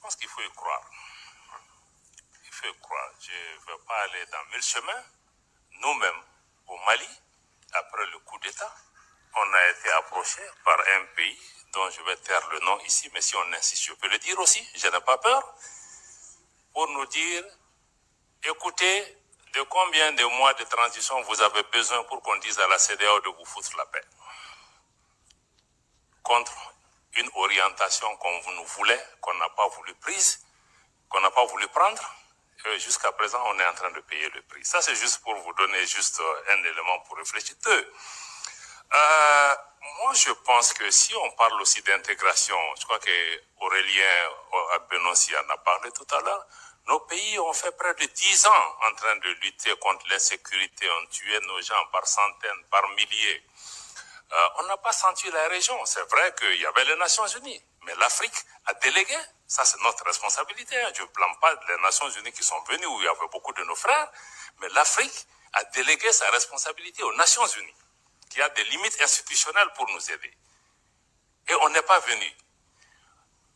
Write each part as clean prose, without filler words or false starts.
pense qu'il faut y croire. Il faut y croire. Je ne veux pas aller dans mille chemins. Nous-mêmes, au Mali, après le coup d'État, on a été approché par un pays dont je vais taire le nom ici, mais si on insiste, je peux le dire aussi, je n'ai pas peur, pour nous dire, écoutez, de combien de mois de transition vous avez besoin pour qu'on dise à la CEDEAO de vous foutre la paix? Contre une orientation qu'on nous voulait, qu'on n'a pas voulu prise, qu'on n'a pas voulu prendre. Jusqu'à présent, on est en train de payer le prix. Ça, c'est juste pour vous donner juste un élément pour réfléchir. Moi, je pense que si on parle aussi d'intégration, je crois qu'Aurélien Abenonsi en a parlé tout à l'heure, nos pays ont fait près de 10 ans en train de lutter contre l'insécurité, ont tué nos gens par centaines, par milliers. On n'a pas senti la région. C'est vrai qu'il y avait les Nations Unies, mais l'Afrique a délégué. Ça, c'est notre responsabilité. Je ne blâme pas les Nations Unies qui sont venues, où il y avait beaucoup de nos frères, mais l'Afrique a délégué sa responsabilité aux Nations Unies, qui a des limites institutionnelles pour nous aider. Et on n'est pas venu.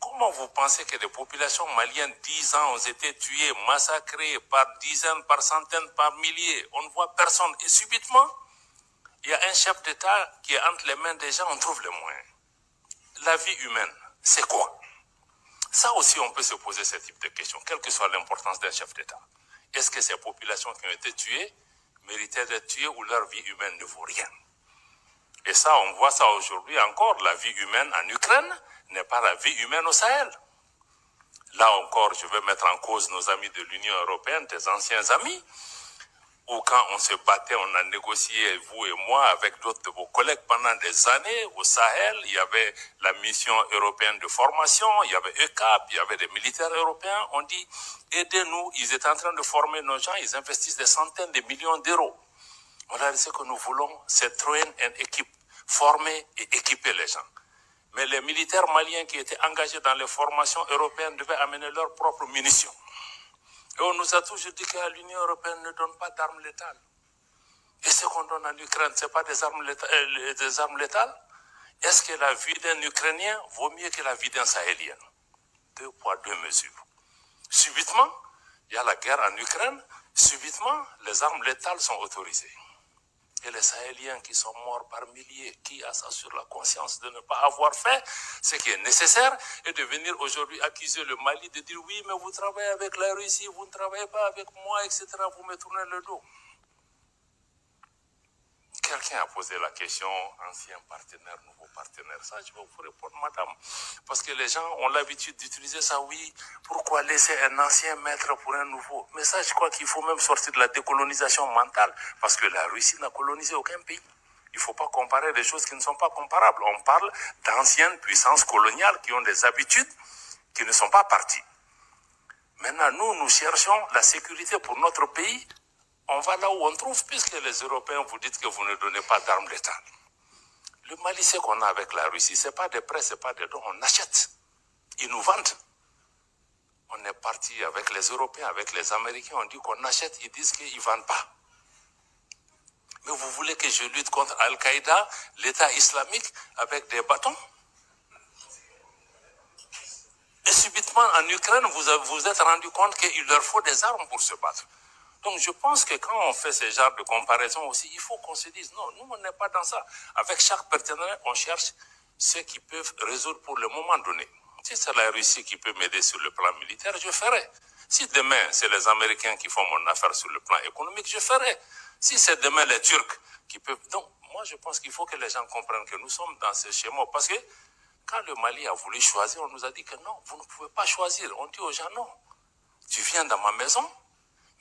Comment vous pensez que des populations maliennes, 10 ans, ont été tuées, massacrées par dizaines, par centaines, par milliers? On ne voit personne. Et subitement, il y a un chef d'État qui est entre les mains des gens, on trouve les moyens. La vie humaine, c'est quoi? Ça aussi, on peut se poser ce type de questions, quelle que soit l'importance d'un chef d'État. Est-ce que ces populations qui ont été tuées méritaient d'être tuées ou leur vie humaine ne vaut rien? Et ça, on voit ça aujourd'hui encore. La vie humaine en Ukraine n'est pas la vie humaine au Sahel. Là encore, je vais mettre en cause nos amis de l'Union européenne, des anciens amis, où quand on se battait, on a négocié, vous et moi, avec d'autres de vos collègues pendant des années au Sahel. Il y avait la mission européenne de formation, il y avait ECAP, il y avait des militaires européens. On dit, aidez-nous. Ils étaient en train de former nos gens, ils investissent des centaines de millions d'euros. Voilà ce que nous voulons, c'est train and équipe, former et équiper les gens. Mais les militaires maliens qui étaient engagés dans les formations européennes devaient amener leurs propres munitions. Et on nous a toujours dit que l'Union européenne ne donne pas d'armes létales. Et ce qu'on donne en Ukraine, ce n'est pas des armes létales. Est-ce que la vie d'un Ukrainien vaut mieux que la vie d'un Sahélien? 2 poids, 2 mesures. Subitement, il y a la guerre en Ukraine, subitement, les armes létales sont autorisées. Et les Sahéliens qui sont morts par milliers, qui a ça sur la conscience de ne pas avoir fait ce qui est nécessaire et de venir aujourd'hui accuser le Mali de dire oui, mais vous travaillez avec la Russie, vous ne travaillez pas avec moi, etc. Vous me tournez le dos. Quelqu'un a posé la question, ancien partenaire, nouveau partenaire. Ça, je vais vous répondre, madame. Parce que les gens ont l'habitude d'utiliser ça, oui. Pourquoi laisser un ancien maître pour un nouveau? Mais ça, je crois qu'il faut même sortir de la décolonisation mentale. Parce que la Russie n'a colonisé aucun pays. Il ne faut pas comparer des choses qui ne sont pas comparables. On parle d'anciennes puissances coloniales qui ont des habitudes qui ne sont pas parties. Maintenant, nous cherchons la sécurité pour notre pays. On va là où on trouve, puisque les Européens vous dites que vous ne donnez pas d'armes létales. Le Mali, c'est qu'on a avec la Russie, ce n'est pas des prêts, ce n'est pas des dons, on achète. Ils nous vendent. On est parti avec les Européens, avec les Américains, on dit qu'on achète, ils disent qu'ils ne vendent pas. Mais vous voulez que je lutte contre Al-Qaïda, l'État islamique, avec des bâtons? Et subitement, en Ukraine, vous êtes rendu compte qu'il leur faut des armes pour se battre. Donc je pense que quand on fait ce genre de comparaison aussi, il faut qu'on se dise, non, nous on n'est pas dans ça. Avec chaque partenaire, on cherche ceux qui peuvent résoudre pour le moment donné. Si c'est la Russie qui peut m'aider sur le plan militaire, je ferai. Si demain, c'est les Américains qui font mon affaire sur le plan économique, je ferai. Si c'est demain les Turcs qui peuvent... Donc, moi je pense qu'il faut que les gens comprennent que nous sommes dans ce schéma. Parce que quand le Mali a voulu choisir, on nous a dit que non, vous ne pouvez pas choisir. On dit aux gens, non, tu viens dans ma maison,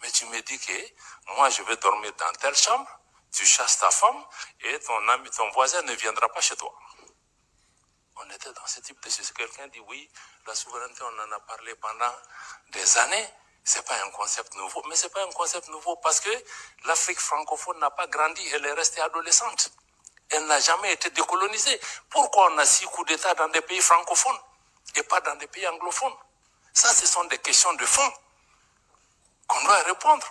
mais tu me dis que moi, je vais dormir dans telle chambre, tu chasses ta femme et ton voisin ne viendra pas chez toi. On était dans ce type de choses. Quelqu'un dit oui, la souveraineté, on en a parlé pendant des années. Ce n'est pas un concept nouveau. Mais ce n'est pas un concept nouveau parce que l'Afrique francophone n'a pas grandi, elle est restée adolescente. Elle n'a jamais été décolonisée. Pourquoi on a 6 coups d'État dans des pays francophones et pas dans des pays anglophones? Ça, ce sont des questions de fond qu'on doit répondre.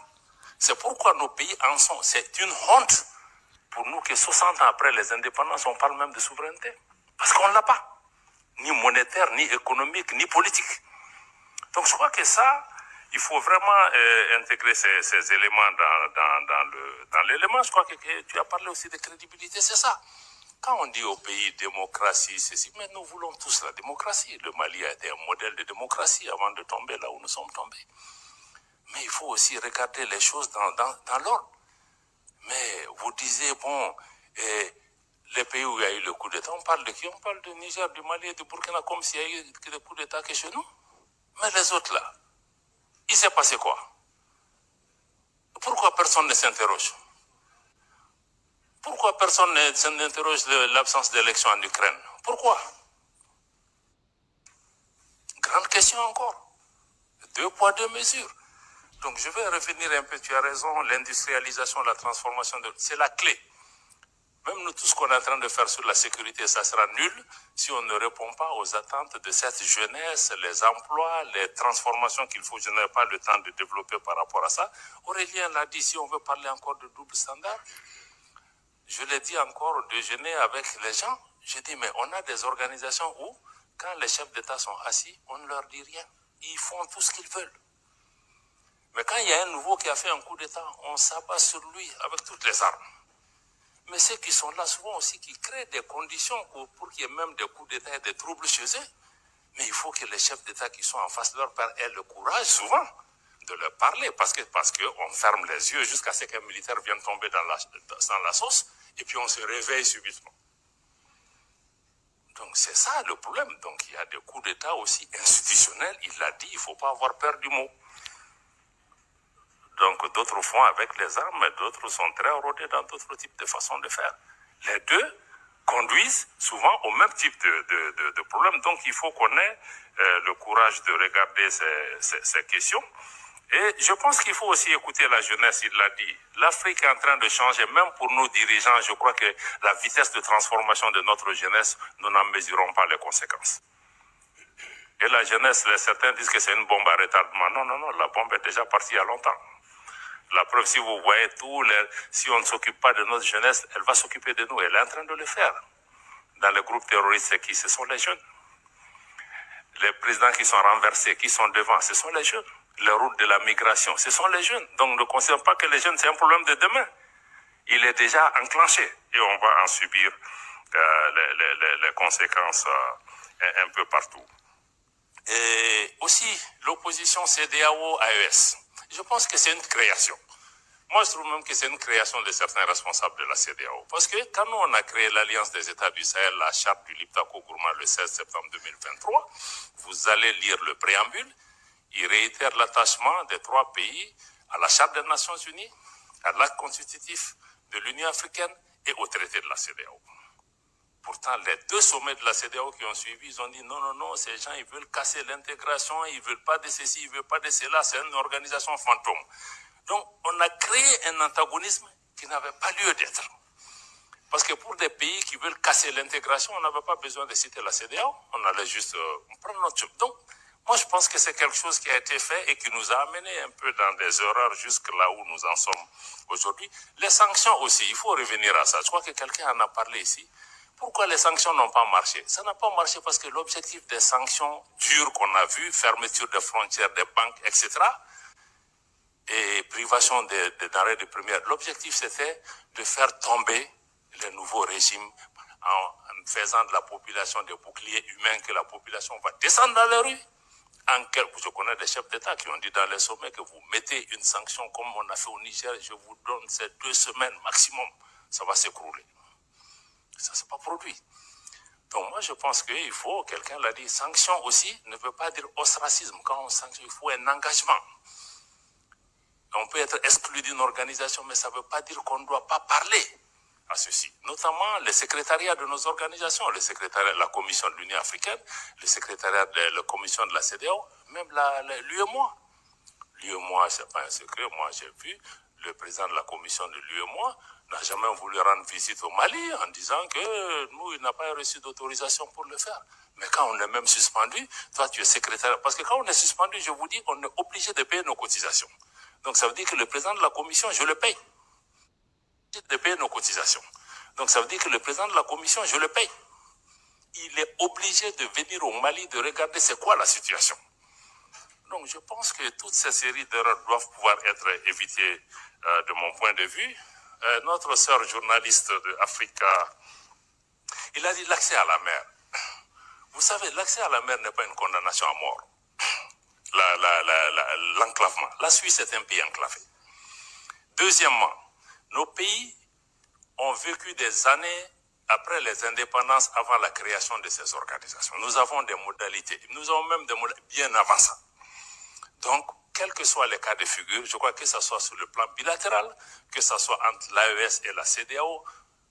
C'est pourquoi nos pays en sont. C'est une honte pour nous que 60 ans après les indépendances, on parle même de souveraineté. Parce qu'on ne l'a pas. Ni monétaire, ni économique, ni politique. Donc je crois que ça, il faut vraiment intégrer ces éléments dans l'élément. Je crois que tu as parlé aussi de crédibilité, c'est ça. Quand on dit au pays démocratie, ceci, mais nous voulons tous la démocratie. Le Mali a été un modèle de démocratie avant de tomber là où nous sommes tombés. Mais il faut aussi regarder les choses dans l'ordre. Mais vous disiez, bon, les pays où il y a eu le coup d'État, on parle de qui? On parle de Niger, du Mali et du Burkina comme s'il y a eu des coups d'État que chez nous. Mais les autres là, il s'est passé quoi? Pourquoi personne ne s'interroge? Pourquoi personne ne s'interroge de l'absence d'élection en Ukraine? Pourquoi? Grande question encore. 2 poids, 2 mesures. Donc je vais revenir un peu, tu as raison, l'industrialisation, la transformation, c'est la clé. Même nous, tout ce qu'on est en train de faire sur la sécurité, ça sera nul si on ne répond pas aux attentes de cette jeunesse, les emplois, les transformations qu'il faut. Je n'ai pas le temps de développer par rapport à ça. Aurélien l'a dit, si on veut parler encore de double standard, je l'ai dit encore au déjeuner avec les gens, je dis, mais on a des organisations où, quand les chefs d'État sont assis, on ne leur dit rien. Ils font tout ce qu'ils veulent. Mais quand il y a un nouveau qui a fait un coup d'État, on s'abat sur lui avec toutes les armes. Mais ceux qui sont là souvent aussi, qui créent des conditions pour qu'il y ait même des coups d'État et des troubles chez eux. Mais il faut que les chefs d'État qui sont en face de leur père aient le courage souvent de leur parler, parce qu'on ferme les yeux jusqu'à ce qu'un militaire vienne tomber dans la sauce, et puis on se réveille subitement. Donc c'est ça le problème. Donc il y a des coups d'État aussi institutionnels, il l'a dit, il ne faut pas avoir peur du mot. Donc d'autres font avec les armes, mais d'autres sont très rodés dans d'autres types de façons de faire. Les deux conduisent souvent au même type de problème. Donc il faut qu'on ait le courage de regarder ces questions. Et je pense qu'il faut aussi écouter la jeunesse, il l'a dit. L'Afrique est en train de changer, même pour nos dirigeants. Je crois que la vitesse de transformation de notre jeunesse, nous n'en mesurons pas les conséquences. Et la jeunesse, certains disent que c'est une bombe à retardement. Non, non, non, la bombe est déjà partie il y a longtemps. La preuve, si vous voyez si on ne s'occupe pas de notre jeunesse, elle va s'occuper de nous. Elle est en train de le faire. Dans les groupes terroristes, c'est qui? Ce sont les jeunes. Les présidents qui sont renversés, qui sont devant, ce sont les jeunes. Les routes de la migration, ce sont les jeunes. Donc ne considérez pas que les jeunes, c'est un problème de demain. Il est déjà enclenché et on va en subir les conséquences un peu partout. Et aussi, l'opposition CEDEAO-AES. Je pense que c'est une création. Moi, je trouve même que c'est une création de certains responsables de la CEDEAO. Parce que quand nous, on a créé l'Alliance des États du Sahel, la charte du Liptako-Gourma le 16 septembre 2023, vous allez lire le préambule, il réitère l'attachement des 3 pays à la charte des Nations Unies, à l'acte constitutif de l'Union africaine et au traité de la CEDEAO. Pourtant, les 2 sommets de la CEDEAO qui ont suivi, ils ont dit non, non, non, ces gens, ils veulent casser l'intégration, ils veulent pas de ceci, ils veulent pas de cela, c'est une organisation fantôme. Donc, on a créé un antagonisme qui n'avait pas lieu d'être. Parce que pour des pays qui veulent casser l'intégration, on n'avait pas besoin de citer la CEDEAO, on allait juste prendre notre job. Donc, moi, je pense que c'est quelque chose qui a été fait et qui nous a amené un peu dans des erreurs jusque là où nous en sommes aujourd'hui. Les sanctions aussi, il faut revenir à ça. Je crois que quelqu'un en a parlé ici. Pourquoi les sanctions n'ont pas marché? Ça n'a pas marché parce que l'objectif des sanctions dures qu'on a vues, fermeture des frontières, des banques, etc., et privation des denrées de première, l'objectif c'était de faire tomber les nouveaux régimes en faisant de la population des boucliers humains, que la population va descendre dans les rues. Je connais des chefs d'État qui ont dit dans les sommets que vous mettez une sanction comme on a fait au Niger, je vous donne ces 2 semaines maximum, ça va s'écrouler. Ça ne s'est pas produit. Donc moi je pense qu'il faut, quelqu'un l'a dit, sanction aussi ne veut pas dire ostracisme. Quand on sanctionne, il faut un engagement. On peut être exclu d'une organisation, mais ça ne veut pas dire qu'on ne doit pas parler à ceci. Notamment les secrétariats de nos organisations, le secrétariat de la Commission de l'Union africaine, le secrétariat de la Commission de la CEDEAO, même l'UEMOA. L'UEMOA, ce n'est pas un secret, moi j'ai vu, le président de la Commission de l'UEMOA n'a jamais voulu rendre visite au Mali en disant que nous, il n'a pas reçu d'autorisation pour le faire. Mais quand on est même suspendu, toi tu es secrétaire, parce que quand on est suspendu, je vous dis, on est obligé de payer nos cotisations. Donc ça veut dire que le président de la commission, je le paye. De payer nos cotisations. Donc ça veut dire que le président de la commission, je le paye. Il est obligé de venir au Mali, de regarder c'est quoi la situation. Donc je pense que toutes ces séries d'erreurs doivent pouvoir être évitées de mon point de vue. Notre sœur journaliste de Africa, il a dit l'accès à la mer. Vous savez, l'accès à la mer n'est pas une condamnation à mort. L'enclavement. La Suisse est un pays enclavé. Deuxièmement, nos pays ont vécu des années après les indépendances, avant la création de ces organisations. Nous avons des modalités, nous avons même des modalités bien avant ça. Donc, quels que soient les cas de figure, je crois que ce soit sur le plan bilatéral, que ce soit entre l'AES et la CEDEAO,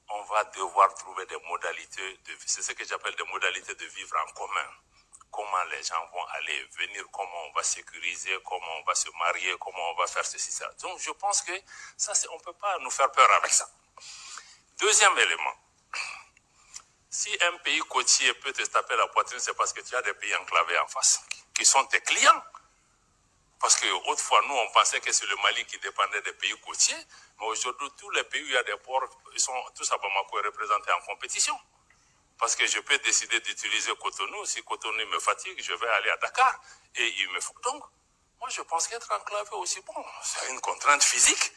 on va devoir trouver des modalités de vie. C'est ce que j'appelle des modalités de vivre en commun. Comment les gens vont aller, venir, comment on va sécuriser, comment on va se marier, comment on va faire ceci, ça. Donc, je pense que ça, on ne peut pas nous faire peur avec ça. Deuxième élément. Si un pays côtier peut te taper la poitrine, c'est parce que tu as des pays enclavés en face, qui sont tes clients. Parce qu'autrefois, nous, on pensait que c'est le Mali qui dépendait des pays côtiers, mais aujourd'hui, tous les pays où il y a des ports, ils sont tous à Bamako représentés en compétition. Parce que je peux décider d'utiliser Cotonou, si Cotonou me fatigue, je vais aller à Dakar, et il me faut. Donc, moi, je pense qu'être enclavé aussi, bon, c'est une contrainte physique,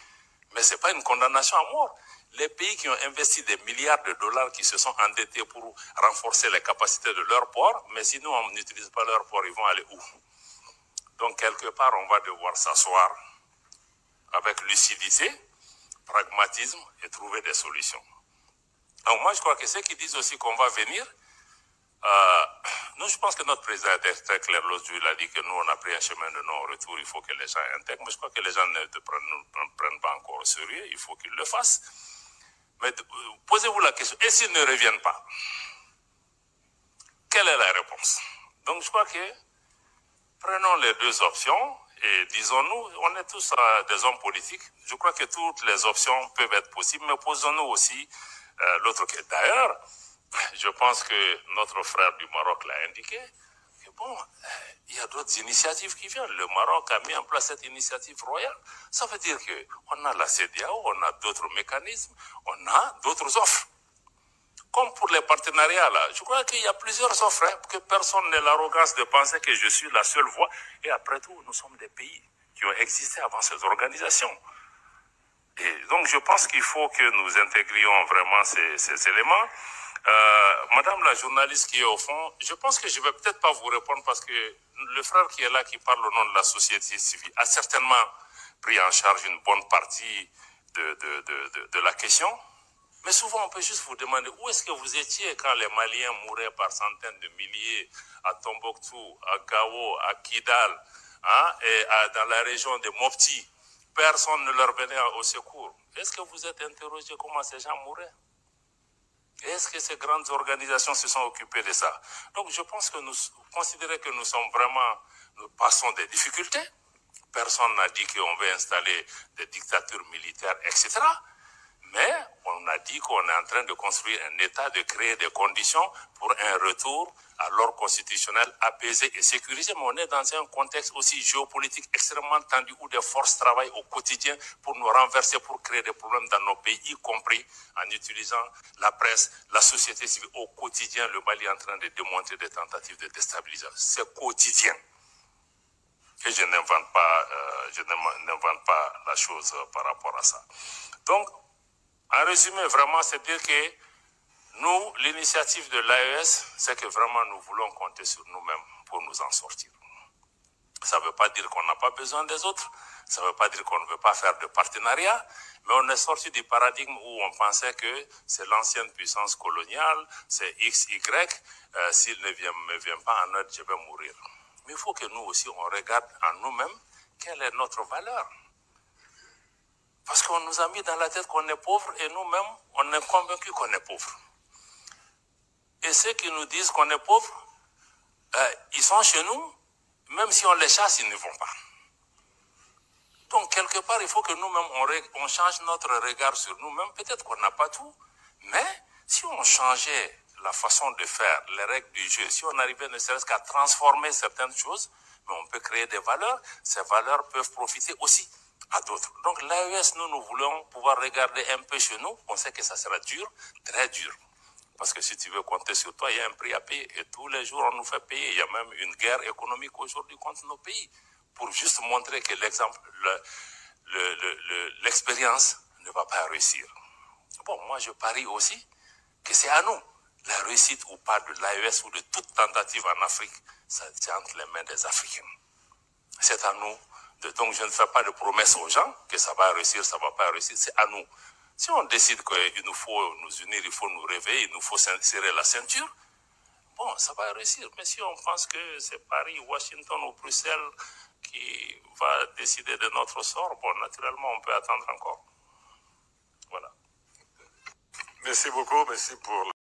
mais ce n'est pas une condamnation à mort. Les pays qui ont investi des milliards de dollars, qui se sont endettés pour renforcer les capacités de leur port, mais sinon on n'utilise pas leur port, ils vont aller où? Donc quelque part, on va devoir s'asseoir avec lucidité, pragmatisme et trouver des solutions. Donc moi, je crois que ceux qui disent aussi qu'on va venir, nous, je pense que notre président était très clair l'autre jour, il a dit que nous, on a pris un chemin de non-retour, il faut que les gens intègrent, mais je crois que les gens ne prennent pas encore au sérieux, il faut qu'ils le fassent. Mais posez-vous la question, et s'ils ne reviennent pas? Quelle est la réponse? Donc je crois que prenons les deux options et disons-nous, on est tous des hommes politiques, je crois que toutes les options peuvent être possibles, mais posons-nous aussi l'autre cas. D'ailleurs, je pense que notre frère du Maroc l'a indiqué, que bon, il y a d'autres initiatives qui viennent. Le Maroc a mis en place cette initiative royale. Ça veut dire qu'on a la CEDEAO, on a d'autres mécanismes, on a d'autres offres. Comme pour les partenariats, là, je crois qu'il y a plusieurs offres, hein, que personne n'ait l'arrogance de penser que je suis la seule voix. Et après tout, nous sommes des pays qui ont existé avant ces organisations. Et donc, je pense qu'il faut que nous intégrions vraiment ces éléments. Madame la journaliste qui est au fond, je pense que je ne vais peut-être pas vous répondre parce que le frère qui est là, qui parle au nom de la société civile, a certainement pris en charge une bonne partie de la question. Mais souvent, on peut juste vous demander où est-ce que vous étiez quand les Maliens mouraient par centaines de milliers à Tombouctou, à Gao, à Kidal, hein, et dans la région de Mopti. Personne ne leur venait au secours. Est-ce que vous êtes interrogé comment ces gens mouraient? Est-ce que ces grandes organisations se sont occupées de ça? Donc je pense que nous considérons que nous sommes vraiment, nous passons des difficultés. Personne n'a dit qu'on veut installer des dictatures militaires, etc. Mais on a dit qu'on est en train de construire un État, de créer des conditions pour un retour à l'ordre constitutionnel apaisé et sécurisé. Mais on est dans un contexte aussi géopolitique extrêmement tendu où des forces travaillent au quotidien pour nous renverser, pour créer des problèmes dans nos pays, y compris en utilisant la presse, la société civile. Au quotidien, le Mali est en train de démontrer des tentatives de déstabilisation. C'est quotidien. Et je n'invente pas la chose par rapport à ça. Donc, en résumé, vraiment, c'est dire que nous, l'initiative de l'AES, c'est que vraiment nous voulons compter sur nous-mêmes pour nous en sortir. Ça ne veut pas dire qu'on n'a pas besoin des autres, ça ne veut pas dire qu'on ne veut pas faire de partenariat, mais on est sorti du paradigme où on pensait que c'est l'ancienne puissance coloniale, c'est X, Y, s'il ne vient pas en aide, je vais mourir. Mais il faut que nous aussi, on regarde en nous-mêmes quelle est notre valeur. Parce qu'on nous a mis dans la tête qu'on est pauvre et nous-mêmes, on est convaincus qu'on est pauvre. Et ceux qui nous disent qu'on est pauvre, ils sont chez nous, même si on les chasse, ils ne vont pas. Donc, quelque part, il faut que nous-mêmes, on change notre regard sur nous-mêmes. Peut-être qu'on n'a pas tout, mais si on changeait la façon de faire, les règles du jeu, si on arrivait ne serait-ce qu'à transformer certaines choses, mais on peut créer des valeurs, ces valeurs peuvent profiter aussi à d'autres. Donc l'AES, nous voulons pouvoir regarder un peu chez nous. On sait que ça sera dur, très dur. Parce que si tu veux compter sur toi, il y a un prix à payer. Et tous les jours, on nous fait payer. Il y a même une guerre économique aujourd'hui contre nos pays. Pour juste montrer que l'exemple, l'expérience ne va pas réussir. Bon, moi, je parie aussi que c'est à nous. La réussite ou pas de l'AES ou de toute tentative en Afrique, c'est entre les mains des Africains. C'est à nous. Donc, je ne fais pas de promesses aux gens que ça va réussir, ça ne va pas réussir. C'est à nous. Si on décide qu'il nous faut nous unir, il faut nous réveiller, il nous faut serrer la ceinture, bon, ça va réussir. Mais si on pense que c'est Paris, Washington ou Bruxelles qui va décider de notre sort, bon, naturellement, on peut attendre encore. Voilà. Merci beaucoup. Merci pour